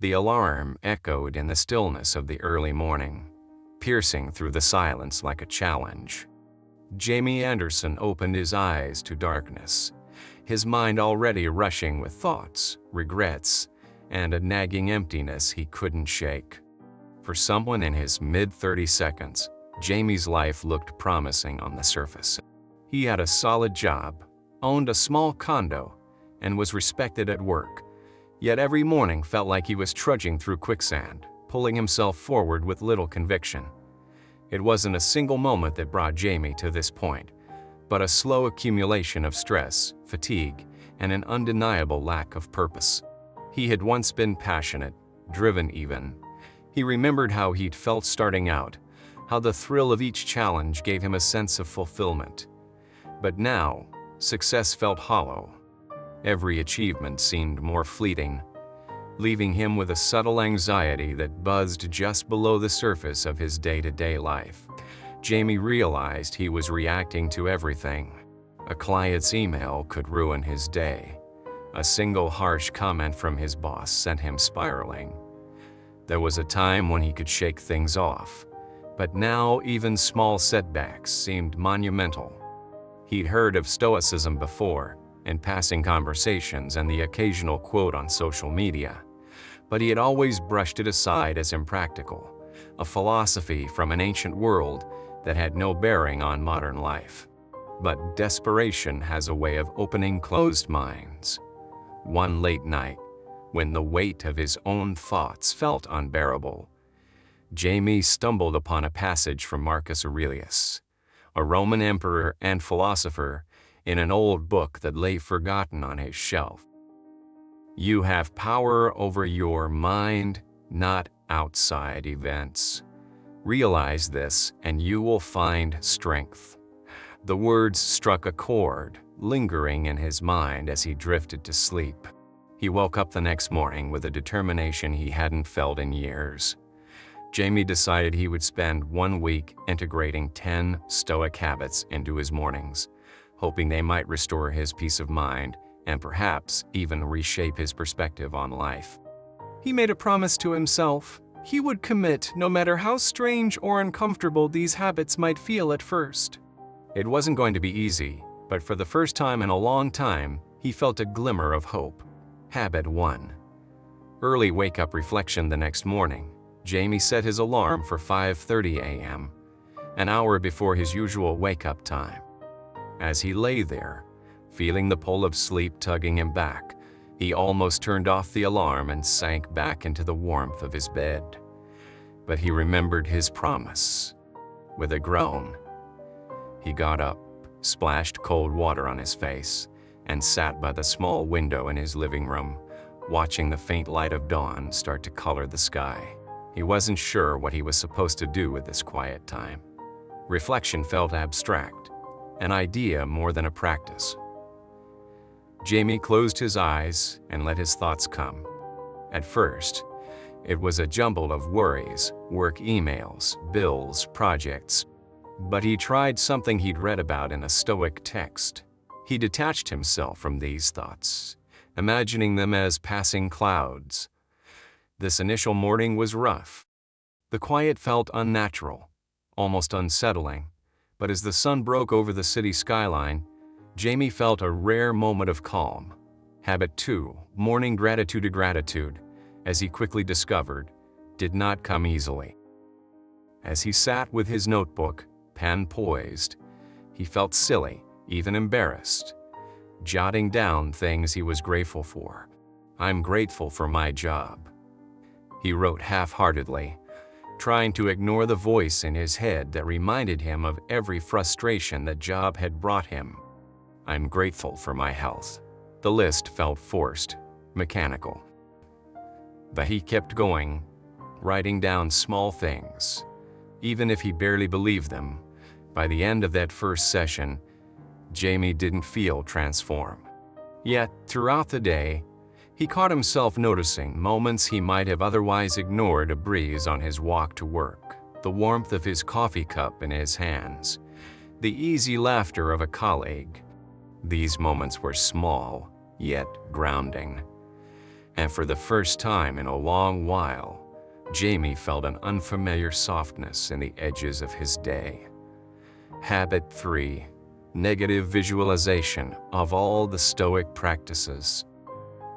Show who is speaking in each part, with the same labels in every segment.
Speaker 1: The alarm echoed in the stillness of the early morning, piercing through the silence like a challenge. Jamie Anderson opened his eyes to darkness, his mind already rushing with thoughts, regrets, and a nagging emptiness he couldn't shake. For someone in his mid-30s, Jamie's life looked promising on the surface. He had a solid job, owned a small condo, and was respected at work. Yet every morning felt like he was trudging through quicksand, pulling himself forward with little conviction. It wasn't a single moment that brought Jamie to this point, but a slow accumulation of stress, fatigue, and an undeniable lack of purpose. He had once been passionate, driven even. He remembered how he'd felt starting out, how the thrill of each challenge gave him a sense of fulfillment. But now, success felt hollow. Every achievement seemed more fleeting, leaving him with a subtle anxiety that buzzed just below the surface of his day-to-day life. Jamie realized he was reacting to everything. A client's email could ruin his day. A single harsh comment from his boss sent him spiraling. There was a time when he could shake things off, but now even small setbacks seemed monumental. He'd heard of stoicism before, in passing conversations and the occasional quote on social media, but he had always brushed it aside as impractical, a philosophy from an ancient world that had no bearing on modern life. But desperation has a way of opening closed minds. One late night, when the weight of his own thoughts felt unbearable, Jamie stumbled upon a passage from Marcus Aurelius, a Roman emperor and philosopher, in an old book that lay forgotten on his shelf. You have power over your mind, not outside events. Realize this, and you will find strength. The words struck a chord, lingering in his mind as he drifted to sleep. He woke up the next morning with a determination he hadn't felt in years. Jamie decided he would spend 1 week integrating 10 Stoic habits into his mornings, hoping they might restore his peace of mind and perhaps even reshape his perspective on life. He made a promise to himself. He would commit no matter how strange or uncomfortable these habits might feel at first. It wasn't going to be easy, but for the first time in a long time, he felt a glimmer of hope. Habit 1. Early wake-up reflection the next morning. Jamie set his alarm for 5:30 a.m., an hour before his usual wake-up time. As he lay there, feeling the pull of sleep tugging him back, he almost turned off the alarm and sank back into the warmth of his bed. But he remembered his promise. With a groan, he got up, splashed cold water on his face, and sat by the small window in his living room, watching the faint light of dawn start to color the sky. He wasn't sure what he was supposed to do with this quiet time. Reflection felt abstract, an idea more than a practice. Jamie closed his eyes and let his thoughts come. At first, it was a jumble of worries, work emails, bills, projects. But he tried something he'd read about in a Stoic text. He detached himself from these thoughts, imagining them as passing clouds. This initial morning was rough. The quiet felt unnatural, almost unsettling. But as the sun broke over the city skyline, Jamie felt a rare moment of calm. Habit 2, morning gratitude, as he quickly discovered, did not come easily. As he sat with his notebook, pen poised, he felt silly, even embarrassed, jotting down things he was grateful for. I'm grateful for my job, he wrote half-heartedly, trying to ignore the voice in his head that reminded him of every frustration that job had brought him. I'm grateful for my health. The list felt forced, mechanical. But he kept going, writing down small things. Even if he barely believed them, by the end of that first session, Jamie didn't feel transformed. Yet, throughout the day, he caught himself noticing moments he might have otherwise ignored: a breeze on his walk to work, the warmth of his coffee cup in his hands, the easy laughter of a colleague. These moments were small, yet grounding. And for the first time in a long while, Jamie felt an unfamiliar softness in the edges of his day. Habit 3. Negative visualization of all the Stoic practices.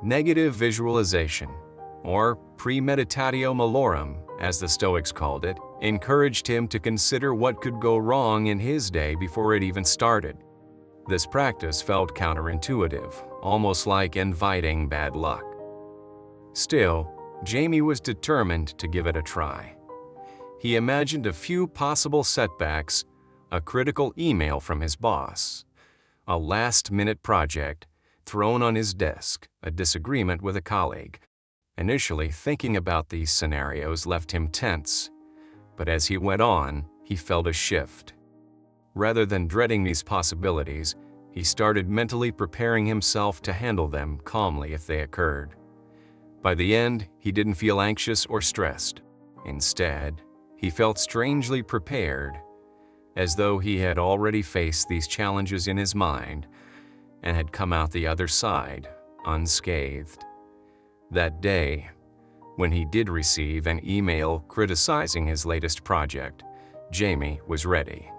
Speaker 1: Negative visualization, or premeditatio malorum, as the Stoics called it, encouraged him to consider what could go wrong in his day before it even started. This practice felt counterintuitive, almost like inviting bad luck. Still, Jamie was determined to give it a try. He imagined a few possible setbacks: a critical email from his boss, a last-minute project thrown on his desk, a disagreement with a colleague. Initially, thinking about these scenarios left him tense, but as he went on, he felt a shift. Rather than dreading these possibilities, he started mentally preparing himself to handle them calmly if they occurred. By the end, he didn't feel anxious or stressed. Instead, he felt strangely prepared, as though he had already faced these challenges in his mind and had come out the other side unscathed. That day, when he did receive an email criticizing his latest project, Jamie was ready.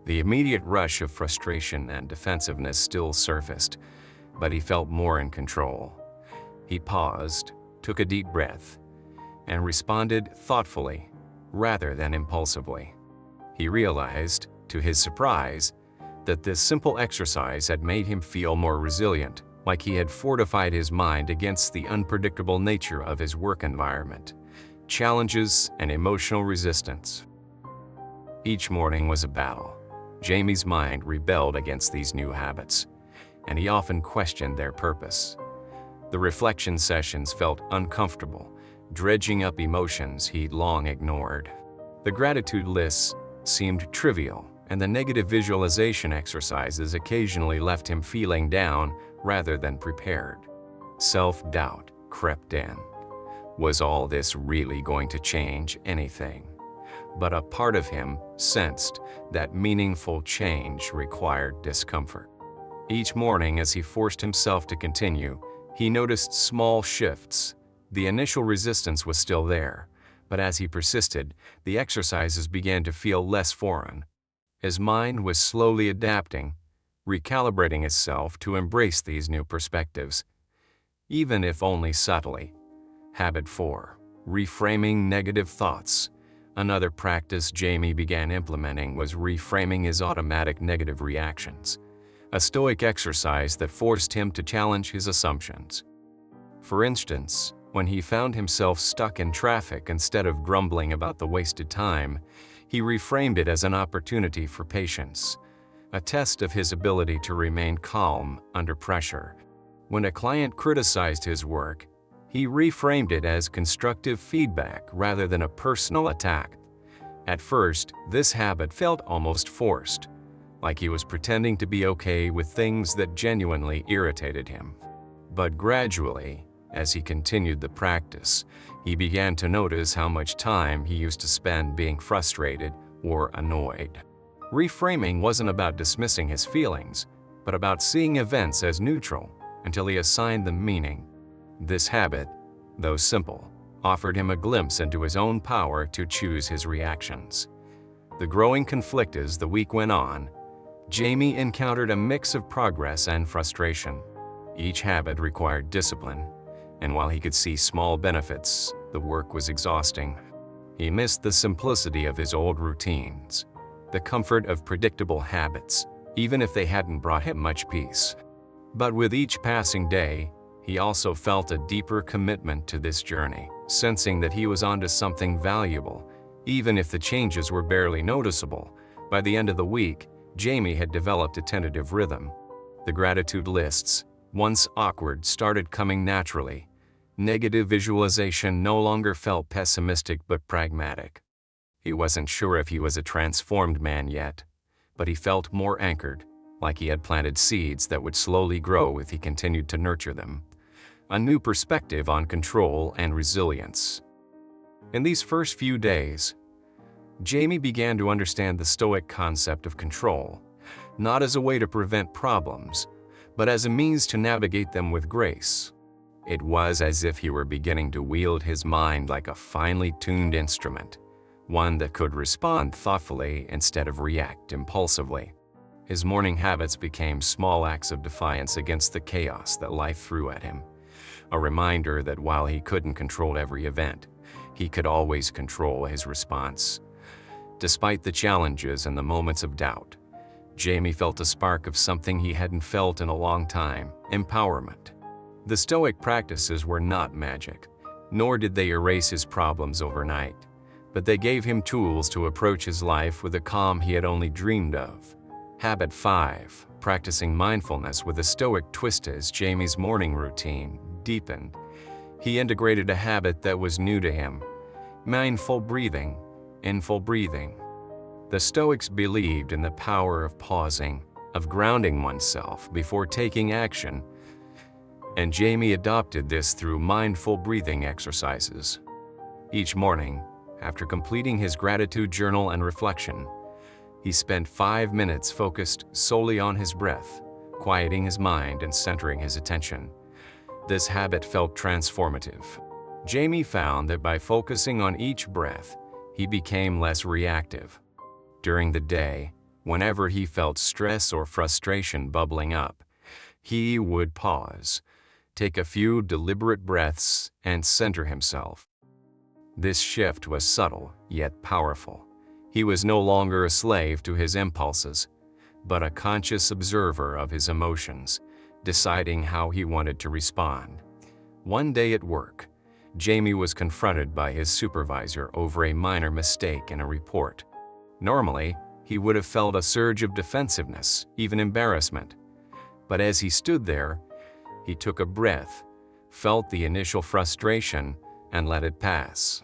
Speaker 1: The immediate rush of frustration and defensiveness still surfaced, but he felt more in control. He paused, took a deep breath, and responded thoughtfully rather than impulsively. He realized, to his surprise, that this simple exercise had made him feel more resilient, like he had fortified his mind against the unpredictable nature of his work environment, challenges, and emotional resistance. Each morning was a battle. Jamie's mind rebelled against these new habits, and he often questioned their purpose. The reflection sessions felt uncomfortable, dredging up emotions he'd long ignored. The gratitude lists seemed trivial, and the negative visualization exercises occasionally left him feeling down rather than prepared. Self-doubt crept in. Was all this really going to change anything? But a part of him sensed that meaningful change required discomfort. Each morning, as he forced himself to continue, he noticed small shifts. The initial resistance was still there, but as he persisted, the exercises began to feel less foreign. His mind was slowly adapting, recalibrating itself to embrace these new perspectives, even if only subtly. Habit 4. Reframing negative thoughts. Another practice Jamie began implementing was reframing his automatic negative reactions, a Stoic exercise that forced him to challenge his assumptions. For instance, when he found himself stuck in traffic, instead of grumbling about the wasted time, he reframed it as an opportunity for patience, a test of his ability to remain calm under pressure. When a client criticized his work, he reframed it as constructive feedback rather than a personal attack. At first, this habit felt almost forced, like he was pretending to be okay with things that genuinely irritated him. But gradually, as he continued the practice, he began to notice how much time he used to spend being frustrated or annoyed. Reframing wasn't about dismissing his feelings, but about seeing events as neutral until he assigned them meaning. This habit, though simple, offered him a glimpse into his own power to choose his reactions. The growing conflict as the week went on, Jamie encountered a mix of progress and frustration. Each habit required discipline, and while he could see small benefits, the work was exhausting. He missed the simplicity of his old routines, the comfort of predictable habits, even if they hadn't brought him much peace. But with each passing day, he also felt a deeper commitment to this journey, sensing that he was onto something valuable, even if the changes were barely noticeable. By the end of the week, Jamie had developed a tentative rhythm. The gratitude lists, once awkward, started coming naturally. Negative visualization no longer felt pessimistic but pragmatic. He wasn't sure if he was a transformed man yet, but he felt more anchored, like he had planted seeds that would slowly grow if he continued to nurture them. A new perspective on control and resilience. In these first few days, Jamie began to understand the Stoic concept of control, not as a way to prevent problems, but as a means to navigate them with grace. It was as if he were beginning to wield his mind like a finely tuned instrument, one that could respond thoughtfully instead of react impulsively. His morning habits became small acts of defiance against the chaos that life threw at him, a reminder that while he couldn't control every event, he could always control his response. Despite the challenges and the moments of doubt, Jamie felt a spark of something he hadn't felt in a long time: empowerment. The Stoic practices were not magic, nor did they erase his problems overnight, but they gave him tools to approach his life with a calm he had only dreamed of. Habit 5. Practicing mindfulness with a Stoic twist. As Jamie's morning routine deepened, he integrated a habit that was new to him: mindful breathing. The Stoics believed in the power of pausing, of grounding oneself before taking action, and Jamie adopted this through mindful breathing exercises. Each morning, after completing his gratitude journal and reflection, he spent 5 minutes focused solely on his breath, quieting his mind and centering his attention. This habit felt transformative. Jamie found that by focusing on each breath, he became less reactive. During the day, whenever he felt stress or frustration bubbling up, he would pause, take a few deliberate breaths, and center himself. This shift was subtle, yet powerful. He was no longer a slave to his impulses, but a conscious observer of his emotions, deciding how he wanted to respond. One day at work, Jamie was confronted by his supervisor over a minor mistake in a report. Normally, he would have felt a surge of defensiveness, even embarrassment. But as he stood there, he took a breath, felt the initial frustration, and let it pass.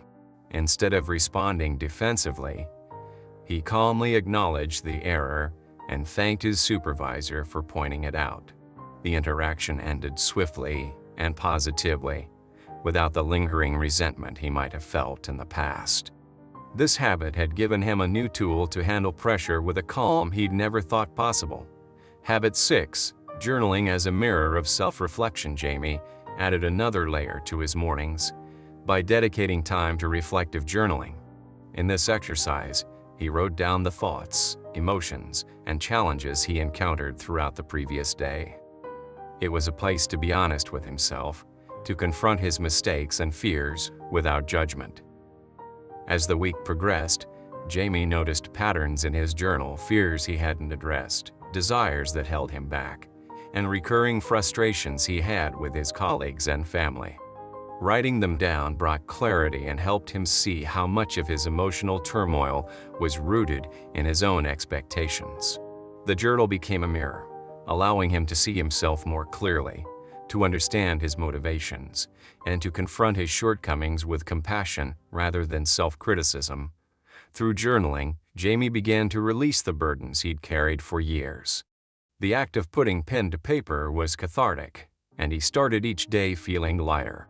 Speaker 1: Instead of responding defensively, he calmly acknowledged the error and thanked his supervisor for pointing it out. The interaction ended swiftly and positively, without the lingering resentment he might have felt in the past. This habit had given him a new tool to handle pressure with a calm he'd never thought possible. Habit 6. Journaling as a mirror of self-reflection. Jamie added another layer to his mornings by dedicating time to reflective journaling. In this exercise, he wrote down the thoughts, emotions, and challenges he encountered throughout the previous day. It was a place to be honest with himself, to confront his mistakes and fears without judgment. As the week progressed, Jamie noticed patterns in his journal: fears he hadn't addressed, desires that held him back, and recurring frustrations he had with his colleagues and family. Writing them down brought clarity and helped him see how much of his emotional turmoil was rooted in his own expectations. The journal became a mirror, allowing him to see himself more clearly, to understand his motivations, and to confront his shortcomings with compassion rather than self-criticism. Through journaling, Jamie began to release the burdens he'd carried for years. The act of putting pen to paper was cathartic, and he started each day feeling lighter.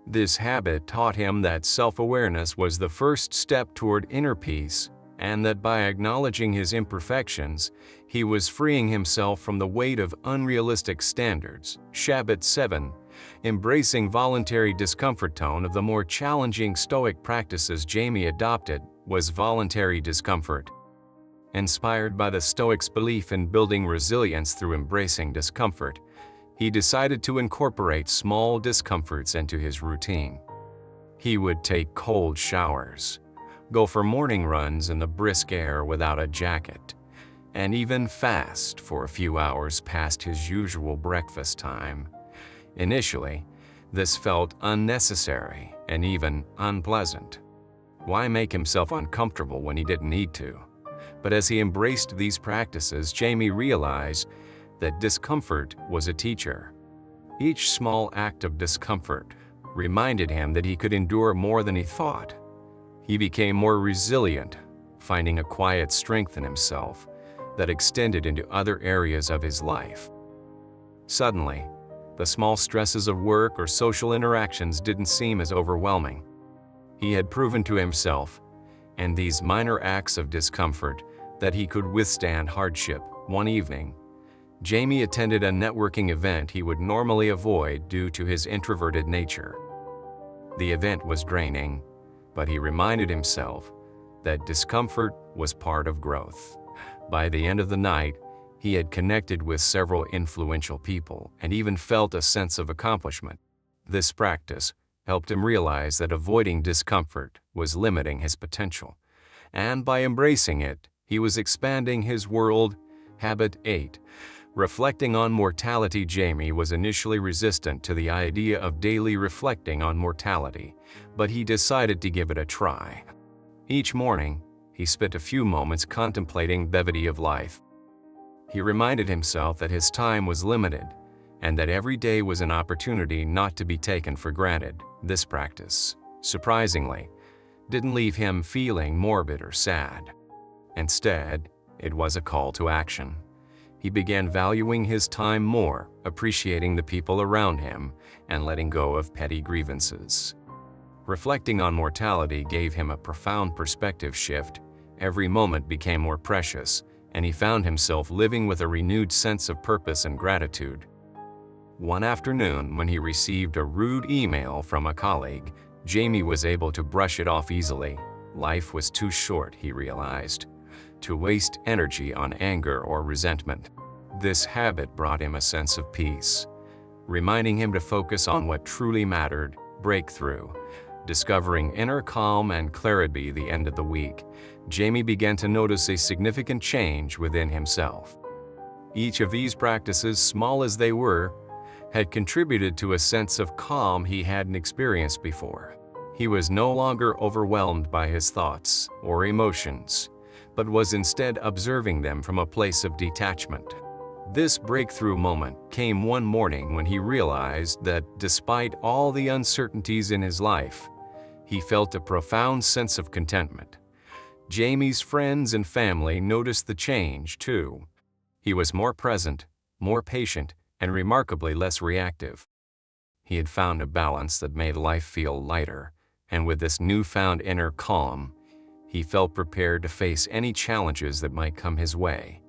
Speaker 1: This habit taught him that self-awareness was the first step toward inner peace, and that by acknowledging his imperfections, he was freeing himself from the weight of unrealistic standards. Habit 7. Embracing voluntary discomfort. One of the more challenging Stoic practices Jamie adopted was voluntary discomfort. Inspired by the Stoics' belief in building resilience through embracing discomfort, he decided to incorporate small discomforts into his routine. He would take cold showers, go for morning runs in the brisk air without a jacket, and even fast for a few hours past his usual breakfast time. Initially, this felt unnecessary and even unpleasant. Why make himself uncomfortable when he didn't need to? But as he embraced these practices, Jamie realized that discomfort was a teacher. Each small act of discomfort reminded him that he could endure more than he thought. He became more resilient, finding a quiet strength in himself that extended into other areas of his life. Suddenly, the small stresses of work or social interactions didn't seem as overwhelming. He had proven to himself, and these minor acts of discomfort, that he could withstand hardship. One evening, Jamie attended a networking event he would normally avoid due to his introverted nature. The event was draining, but he reminded himself that discomfort was part of growth. By the end of the night, he had connected with several influential people and even felt a sense of accomplishment. This practice helped him realize that avoiding discomfort was limiting his potential, and by embracing it, he was expanding his world. Habit 8. Reflecting on mortality. Jamie was initially resistant to the idea of daily reflecting on mortality, but he decided to give it a try. Each morning, he spent a few moments contemplating the brevity of life. He reminded himself that his time was limited and that every day was an opportunity not to be taken for granted. This practice, surprisingly, didn't leave him feeling morbid or sad. Instead, it was a call to action. He began valuing his time more, appreciating the people around him, and letting go of petty grievances. Reflecting on mortality gave him a profound perspective shift. Every moment became more precious, and he found himself living with a renewed sense of purpose and gratitude. One afternoon, when he received a rude email from a colleague, Jamie was able to brush it off easily. Life was too short, he realized, to waste energy on anger or resentment. This habit brought him a sense of peace, reminding him to focus on what truly mattered. Breakthrough. Discovering inner calm and clarity. The end of the week, Jamie began to notice a significant change within himself. Each of these practices, small as they were, had contributed to a sense of calm he hadn't experienced before. He was no longer overwhelmed by his thoughts or emotions, but was instead observing them from a place of detachment. This breakthrough moment came one morning when he realized that despite all the uncertainties in his life, he felt a profound sense of contentment. Jamie's friends and family noticed the change too. He was more present, more patient, and remarkably less reactive. He had found a balance that made life feel lighter, and with this newfound inner calm, he felt prepared to face any challenges that might come his way.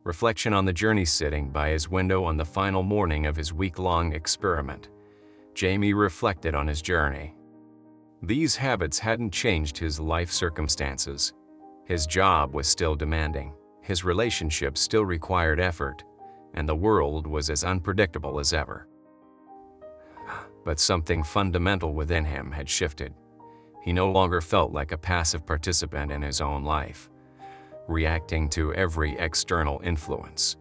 Speaker 1: Reflection on the journey. Sitting by his window on the final morning of his week-long experiment, Jamie reflected on his journey. These habits hadn't changed his life circumstances. His job was still demanding, his relationships still required effort, and the world was as unpredictable as ever. But something fundamental within him had shifted. He no longer felt like a passive participant in his own life, reacting to every external influence.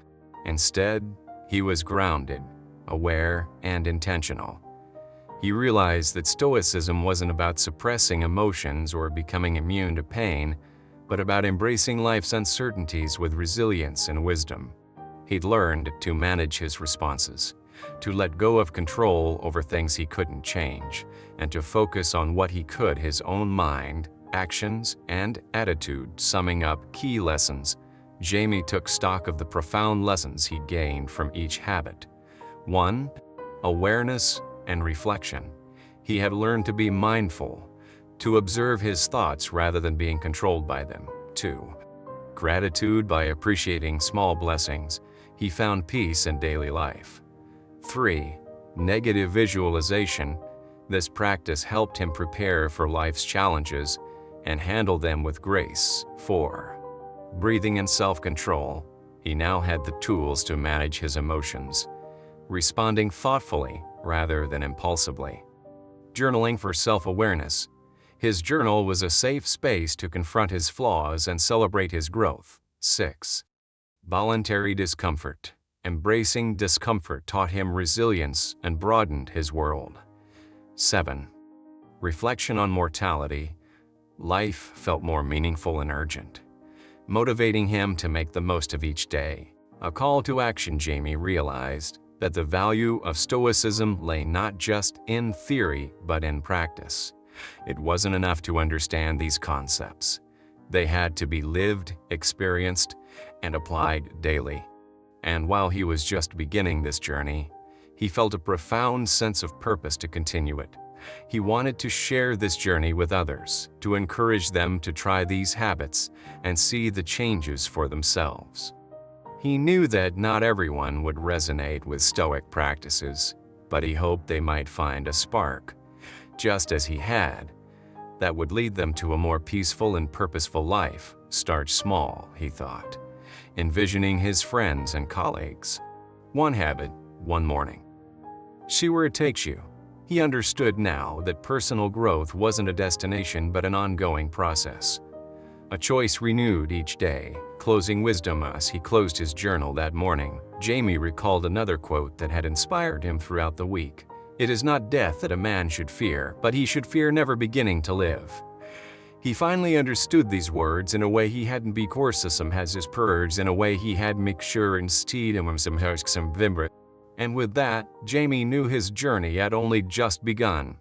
Speaker 1: Instead, he was grounded, aware, and intentional. He realized that Stoicism wasn't about suppressing emotions or becoming immune to pain, but about embracing life's uncertainties with resilience and wisdom. He'd learned to manage his responses, to let go of control over things he couldn't change, and to focus on what he could: his own mind, actions, and attitude. Summing up key lessons, Jamie took stock of the profound lessons he gained from each habit. 1. Awareness and reflection. He had learned to be mindful, to observe his thoughts rather than being controlled by them. 2. Gratitude. By appreciating small blessings, he found peace in daily life. 3. Negative visualization. This practice helped him prepare for life's challenges and handle them with grace. 4. Breathing and self-control. He now had the tools to manage his emotions, responding thoughtfully rather than impulsively. Journaling. For self-awareness. His journal was a safe space to confront his flaws and celebrate his growth. 6. Voluntary discomfort. Embracing discomfort taught him resilience and broadened his world. 7. Reflection on mortality. Life felt more meaningful and urgent, motivating him to make the most of each day. A call to action. Jamie realized that the value of Stoicism lay not just in theory but in practice. It wasn't enough to understand these concepts. They had to be lived, experienced, and applied daily. And while he was just beginning this journey, he felt a profound sense of purpose to continue it. He wanted to share this journey with others, to encourage them to try these habits and see the changes for themselves. He knew that not everyone would resonate with Stoic practices, but he hoped they might find a spark, just as he had, that would lead them to a more peaceful and purposeful life. Start small, he thought, envisioning his friends and colleagues. One habit, one morning. See where it takes you. He understood now that personal growth wasn't a destination but an ongoing process. A choice renewed each day. Closing wisdom as he closed his journal that morning, Jamie recalled another quote that had inspired him throughout the week. It is not death that a man should fear, but he should fear never beginning to live. He finally understood these words in a way he hadn't because has his purrs in a way he had make sure instead of some vimbra. And with that, Jamie knew his journey had only just begun.